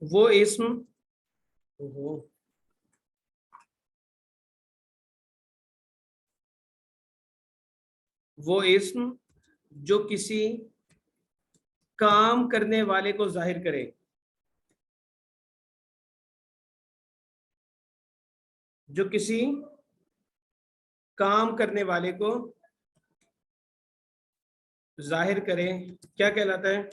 वो इस्म, ओहो, वो इस्म जो किसी काम करने वाले को जाहिर करे, जो किसी काम करने वाले को जाहिर करे, क्या कहलाता है?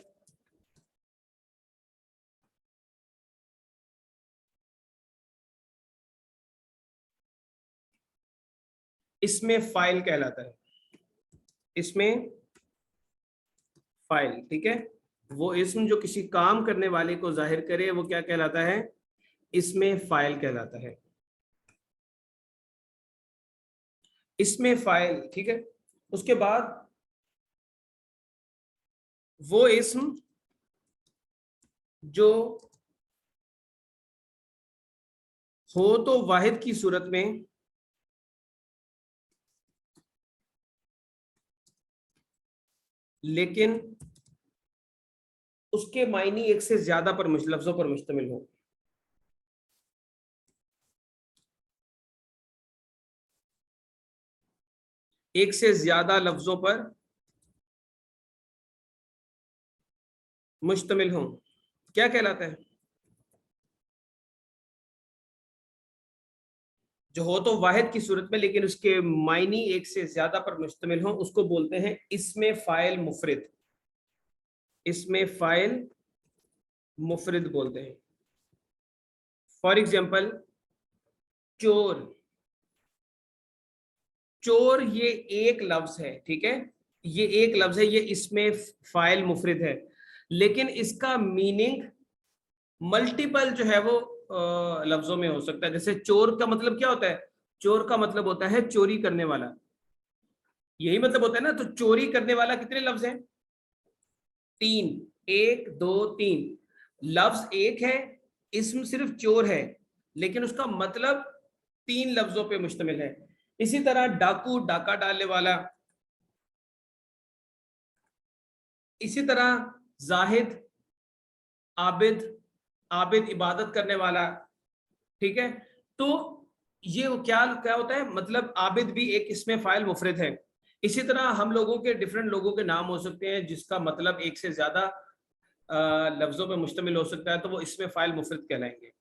इसमें फाइल कहलाता है, इसमें फाइल, ठीक है। वो इसम जो किसी काम करने वाले को जाहिर करे वो क्या कहलाता है? इसमें फाइल कहलाता है, इसमें फाइल, ठीक है। उसके बाद वो इसम जो हो तो वाहिद की सूरत में, लेकिन उसके मायनी एक से ज्यादा पर लफ्जों पर मुश्तमिल हो, एक से ज्यादा लफ्जों पर मुश्तमिल हो, क्या कहलाता है? जो हो तो वाहिद की सूरत में लेकिन उसके मायनी एक से ज्यादा पर मुश्तमिल हो, उसको बोलते हैं इसमें फाइल मुफरिद, इसमें फाइल मुफरिद बोलते हैं। फॉर एग्जाम्पल, चोर, चोर ये एक लफ्ज है, ठीक है, ये एक लफ्ज है, ये इसमें फाइल मुफरिद है, लेकिन इसका मीनिंग मल्टीपल जो है वो लफ्जों में हो सकता है। जैसे चोर का मतलब क्या होता है? चोर का मतलब होता है चोरी करने वाला, यही मतलब होता है ना। तो चोरी करने वाला कितने लफ्ज हैं? तीन, एक दो तीन। लफ्ज एक है, इसम सिर्फ चोर है, लेकिन उसका मतलब तीन लफ्जों पे मुश्तमिल है। इसी तरह डाकू, डाका डालने वाला। इसी तरह जाहिद, आबिद, आबिद इबादत करने वाला, ठीक है। तो ये क्या क्या होता है, मतलब आबिद भी एक इसमें फाइल मुफरद है। इसी तरह हम लोगों के डिफरेंट लोगों के नाम हो सकते हैं जिसका मतलब एक से ज्यादा लफ्जों पर मुश्तमिल हो सकता है, तो वो इसमें फाइल मुफरद कहलाएंगे।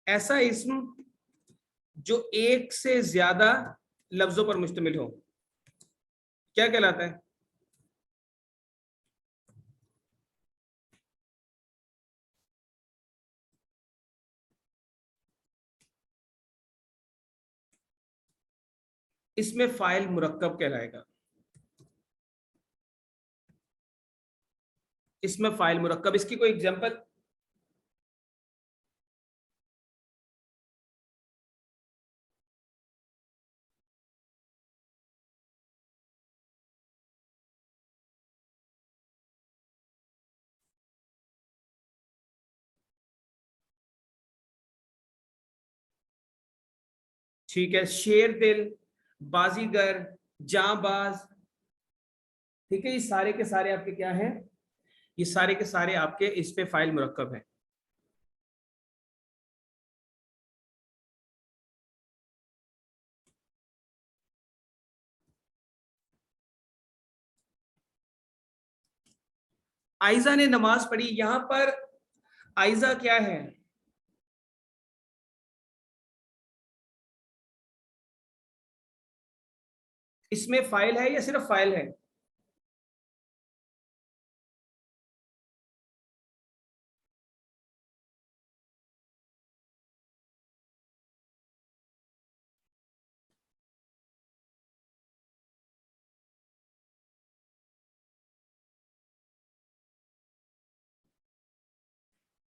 ऐसा इस्म जो एक से ज्यादा लफ्जों पर मुश्तमिल हो, क्या कहलाता है? इसमें फाइल मुरक्कब कहलाएगा, इसमें फाइल मुरक्कब। इसकी कोई एग्जांपल? ठीक है, शेर दिल, बाजीगर, जांबाज, ठीक है, ये सारे के सारे आपके क्या हैं? ये सारे के सारे आपके इस पे फाइल मुरक्कब है। आइजा ने नमाज पढ़ी, यहां पर आइजा क्या है? इसमें फाइल है या सिर्फ फाइल है?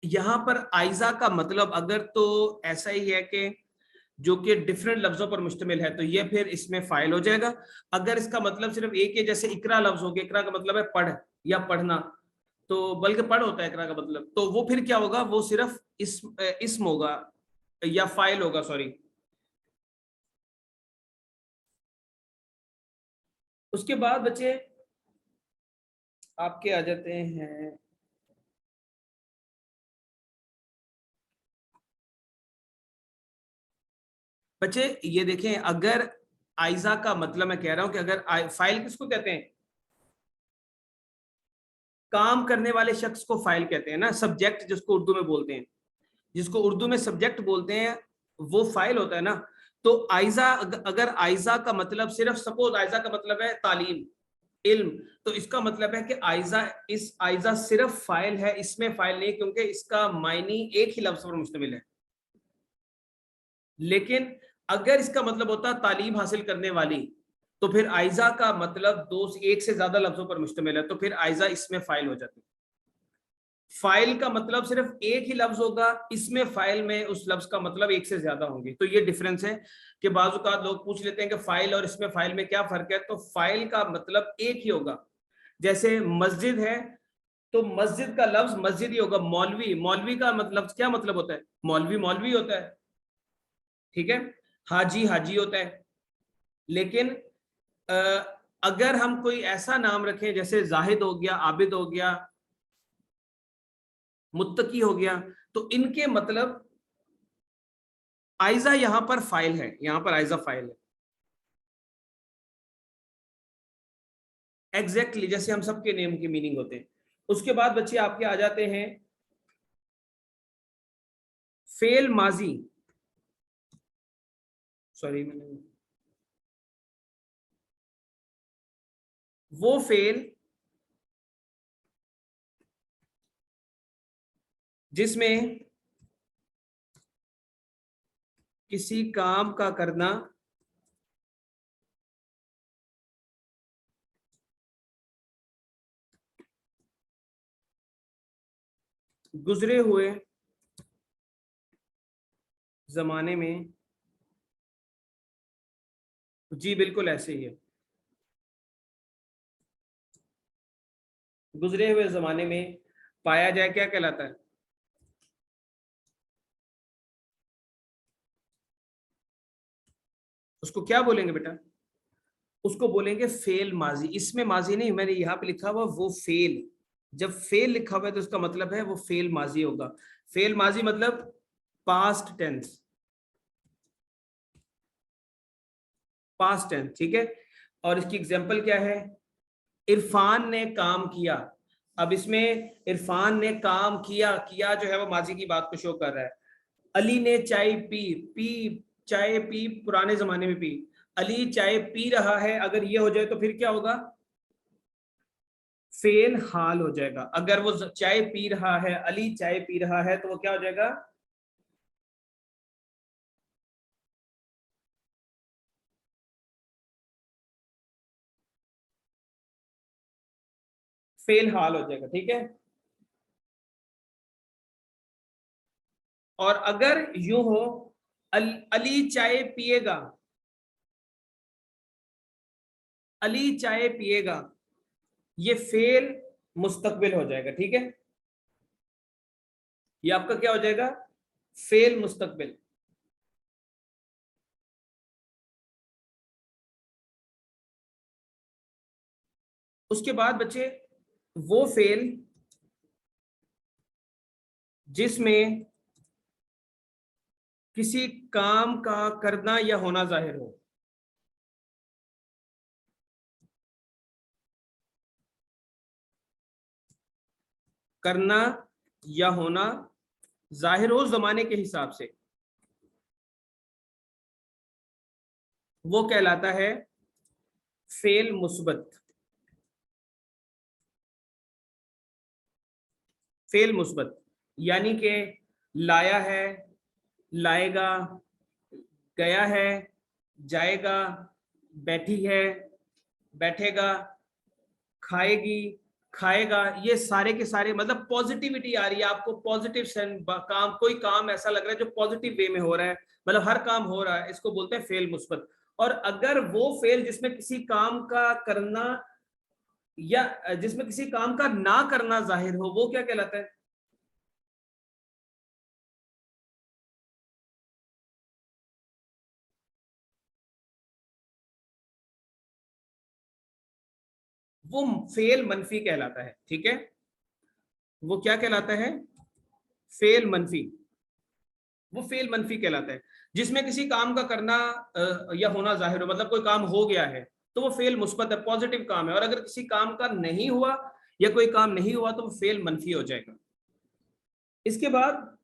यहां पर आइजा का मतलब अगर तो ऐसा ही है कि जो कि डिफरेंट लफ्जों पर मुश्तमिल है, तो ये फिर इसमें फाइल हो जाएगा। अगर इसका मतलब सिर्फ एक है, जैसे इकरा लफ्ज हो गया, इकरा का मतलब है पढ़ या पढ़ना, तो बल्कि पढ़ होता है इकरा का मतलब, तो वो फिर क्या होगा? वो सिर्फ इस्म होगा या फाइल होगा, सॉरी। उसके बाद बचे आपके आ जाते हैं बच्चे। ये देखें, अगर आइजा का मतलब, मैं कह रहा हूं कि अगर फाइल किसको कहते हैं? काम करने वाले शख्स को फाइल कहते हैं ना, सब्जेक्ट जिसको उर्दू में बोलते हैं, जिसको उर्दू में सब्जेक्ट बोलते हैं, वो फाइल होता है ना। तो आइजा, अगर आइजा का मतलब सिर्फ, सपोज आइजा का मतलब है तालीम, इल्म, तो इसका मतलब है कि आइजा, इस आइजा सिर्फ फाइल है, इसमें फाइल नहीं, क्योंकि इसका मायनी एक ही लफ्ज पर मुश्तमिल है। लेकिन अगर इसका मतलब होता तालीम हासिल करने वाली, तो फिर आइजा का मतलब दो, एक से ज्यादा लफ्जों पर मुश्तमिल है, तो फिर आइजा इसमें फाइल हो जाती है। फाइल का मतलब सिर्फ एक ही लफ्ज होगा, इसमें फाइल में उस लफ्ज का मतलब एक से ज्यादा होंगे। तो ये डिफरेंस है कि बाज़ लोग पूछ लेते हैं कि फाइल और इसमें फाइल में क्या फर्क है। तो फाइल का मतलब एक ही होगा। जैसे मस्जिद है, तो मस्जिद का लफ्ज मस्जिद ही होगा। मौलवी, मौलवी का मतलब क्या मतलब होता है? मौलवी मौलवी होता है, ठीक है। हाजी हाजी होता है। लेकिन अ, अगर हम कोई ऐसा नाम रखें, जैसे जाहिद हो गया, आबिद हो गया, मुत्तकी हो गया, तो इनके मतलब आइजा यहां पर फाइल है, यहां पर आइजा फाइल है। एग्जैक्टली जैसे हम सबके नेम के मीनिंग होते हैं। उसके बाद बच्चे आपके आ जाते हैं फेल माजी। सॉरी, मैंने वो फेल जिसमें किसी काम का करना गुजरे हुए जमाने में, जी बिल्कुल ऐसे ही है, गुजरे हुए जमाने में पाया जाए, क्या कहलाता है? उसको क्या बोलेंगे बेटा? उसको बोलेंगे फेल माजी। इसमें माजी नहीं, मैंने यहाँ पे लिखा हुआ वो फेल। जब फेल लिखा हुआ है तो उसका मतलब है वो फेल माजी होगा। फेल माजी मतलब पास्ट टेंस, पास्ट टेंस, ठीक है। और इसकी एग्जांपल क्या है? इरफान ने काम किया। अब इसमें इरफान ने काम किया, किया जो है वो माजी की बात को शो कर रहा है। अली ने चाय पी, पी, चाय पी पुराने जमाने में पी। अली चाय पी रहा है, अगर ये हो जाए तो फिर क्या होगा? फेल हाल हो जाएगा। अगर वो चाय पी रहा है, अली चाय पी रहा है, तो वो क्या हो जाएगा? फेल हाल हो जाएगा, ठीक है। और अगर यूं हो, अली चाय पिएगा, अली चाय पिएगा, ये फेल मुस्तकबिल हो जाएगा, ठीक है। ये आपका क्या हो जाएगा? फेल मुस्तकबिल। उसके बाद बच्चे वो फेल जिसमें किसी काम का करना या होना जाहिर हो। करना या होना जाहिर हो जमाने के हिसाब से, वो कहलाता है फेल मुस्बत। फेल मुस्बत यानी कि लाया है, लाएगा, गया है, जाएगा, बैठी है, बैठेगा, खाएगी, खाएगा, ये सारे के सारे मतलब पॉजिटिविटी आ रही है आपको, पॉजिटिव सेंस। काम, कोई काम ऐसा लग रहा है जो पॉजिटिव वे में हो रहा है, मतलब हर काम हो रहा है, इसको बोलते हैं फेल मुस्बत। और अगर वो फेल जिसमें किसी काम का करना या जिसमें किसी काम का ना करना जाहिर हो, वो क्या कहलाता है? वो फेल मनफी कहलाता है। ठीक है, वो क्या कहलाता है? फेल मनफी। वो फेल मनफी कहलाता है, जिसमें किसी काम का करना या होना जाहिर हो, मतलब कोई काम हो गया है तो वो फेल मुस्बत है, पॉजिटिव काम है, और अगर किसी काम का नहीं हुआ या कोई काम नहीं हुआ तो वो फेल मनफी हो जाएगा। इसके बाद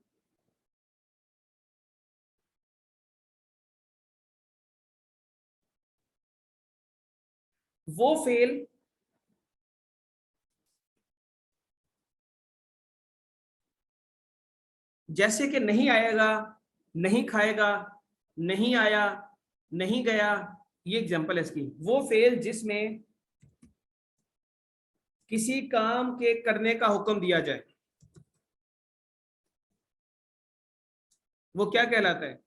वो फेल जैसे कि नहीं आएगा, नहीं खाएगा, नहीं आया, नहीं गया, ये एग्जांपल है इसकी। वो फेल जिसमें किसी काम के करने का हुक्म दिया जाए, वो क्या कहलाता है?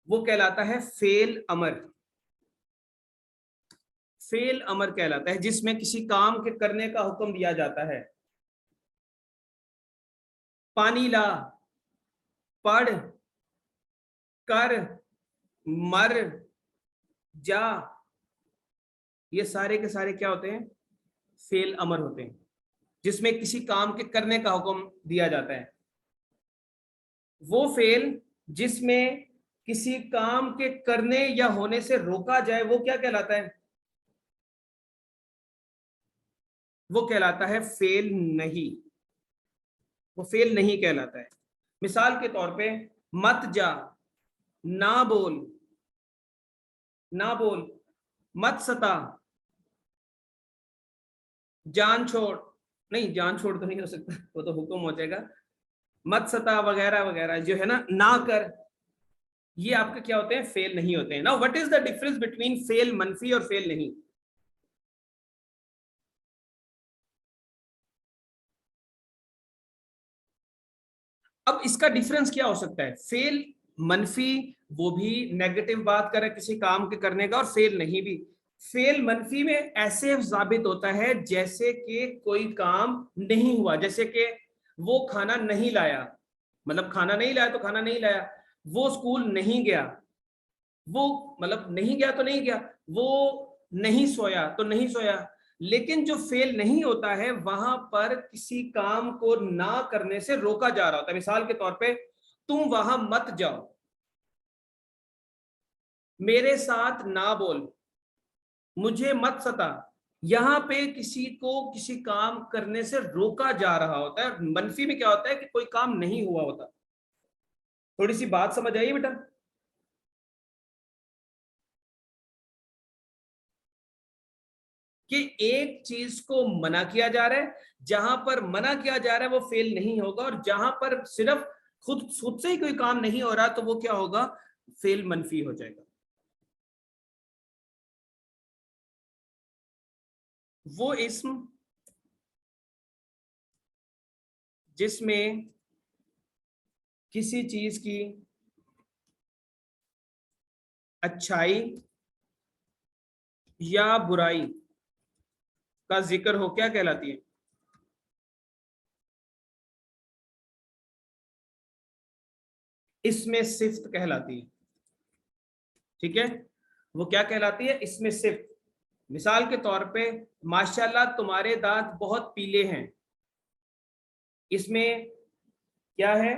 वो कहलाता है फेल अमर। फेल अमर कहलाता है जिसमें किसी काम के करने का हुक्म दिया जाता है। पानी ला, पढ़, कर, मर, जा, ये सारे के सारे क्या होते हैं? फेल अमर होते हैं, जिसमें किसी काम के करने का हुक्म दिया जाता है। वो फेल जिसमें किसी काम के करने या होने से रोका जाए, वो क्या कहलाता है? वो कहलाता है फेल नहीं। वो फेल नहीं कहलाता है। मिसाल के तौर पे, मत जा, ना बोल, ना बोल, मत सता, जान छोड़, नहीं जान छोड़ तो नहीं हो सकता, वो तो हुक्म हो जाएगा। मत सता वगैरह वगैरह जो है ना कर, ये आपके क्या होते हैं? फेल नहीं होते हैं। Now what is the difference between fail मनफी और फेल नहीं? अब इसका डिफरेंस क्या हो सकता है? फेल मनफी वो भी नेगेटिव बात करे किसी काम के करने का, और फेल नहीं भी। फेल मनफी में ऐसे साबित होता है जैसे कि कोई काम नहीं हुआ, जैसे कि वो खाना नहीं लाया, मतलब खाना नहीं लाया तो खाना नहीं लाया। वो स्कूल नहीं गया, वो मतलब नहीं गया तो नहीं गया। वो नहीं सोया तो नहीं सोया। लेकिन जो फेल नहीं होता है वहां पर किसी काम को ना करने से रोका जा रहा होता है। मिसाल के तौर पे, तुम वहां मत जाओ, मेरे साथ ना बोल, मुझे मत सता। यहां पे किसी को किसी काम करने से रोका जा रहा होता है। मनफी में क्या होता है कि कोई काम नहीं हुआ होता। थोड़ी सी बात समझ आई बेटा? कि एक चीज को मना किया जा रहा है, जहां पर मना किया जा रहा है वो फेल नहीं होगा, और जहां पर सिर्फ खुद खुद से ही कोई काम नहीं हो रहा तो वो क्या होगा? फेल मनफी हो जाएगा। वो इस्म जिसमें किसी चीज की अच्छाई या बुराई का जिक्र हो, क्या कहलाती है? इसमें सिफ्त कहलाती है। ठीक है, वो क्या कहलाती है? इसमें सिफ्त। मिसाल के तौर पे, माशाल्लाह तुम्हारे दांत बहुत पीले हैं, इसमें क्या है?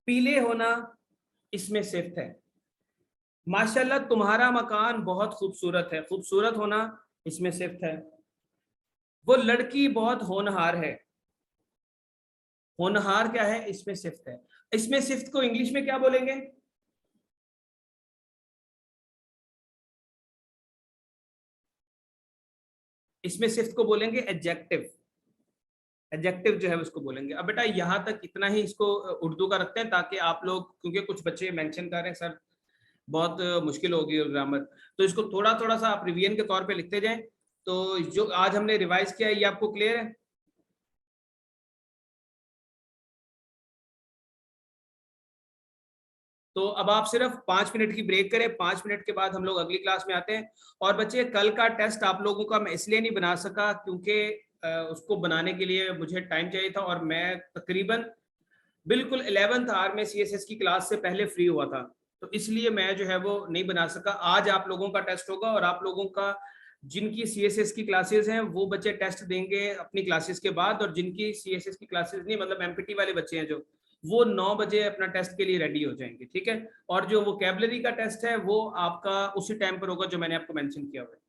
पीले होना इसमें सिफ्त है। माशाल्लाह तुम्हारा मकान बहुत खूबसूरत है, खूबसूरत होना इसमें सिफ्त है। वो लड़की बहुत होनहार है, होनहार क्या है? इसमें सिफ्त है। इसमें सिफ्त को इंग्लिश में क्या बोलेंगे? इसमें सिफ्त को बोलेंगे एडजेक्टिव। एडजेक्टिव जो है उसको बोलेंगे। अब बेटा यहाँ तक इतना ही इसको उर्दू का रखते हैं, ताकि आप लोग, क्योंकि कुछ बच्चे मेंशन कर रहे हैं सर बहुत मुश्किल होगी ग्रामर, तो इसको थोड़ा थोड़ा सा आप रिवीजन के तौर पे लिखते जाएं। तो जो आज हमने रिवाइज किया है ये आपको क्लियर है? तो अब आप सिर्फ 5 मिनट की ब्रेक करें, 5 मिनट के बाद हम लोग अगली क्लास में आते हैं। और बच्चे कल का टेस्ट आप लोगों का मैं इसलिए नहीं बना सका क्योंकि उसको बनाने के लिए मुझे टाइम चाहिए था, और मैं तकरीबन बिल्कुल 11th आवर में CSS की क्लास से पहले फ्री हुआ था, तो इसलिए मैं जो है वो नहीं बना सका। आज आप लोगों का टेस्ट होगा और आप लोगों का जिनकी CSS की क्लासेस हैं वो बच्चे टेस्ट देंगे अपनी क्लासेस के बाद, और जिनकी CSS की क्लासेस नहीं, मतलब MPT वाले बच्चे हैं जो, वो 9 बजे अपना टेस्ट के लिए रेडी हो जाएंगे, ठीक है। और जो वोकैबुलरी का टेस्ट है वो आपका उसी टाइम पर होगा जो मैंने आपको मेंशन किया हुआ है।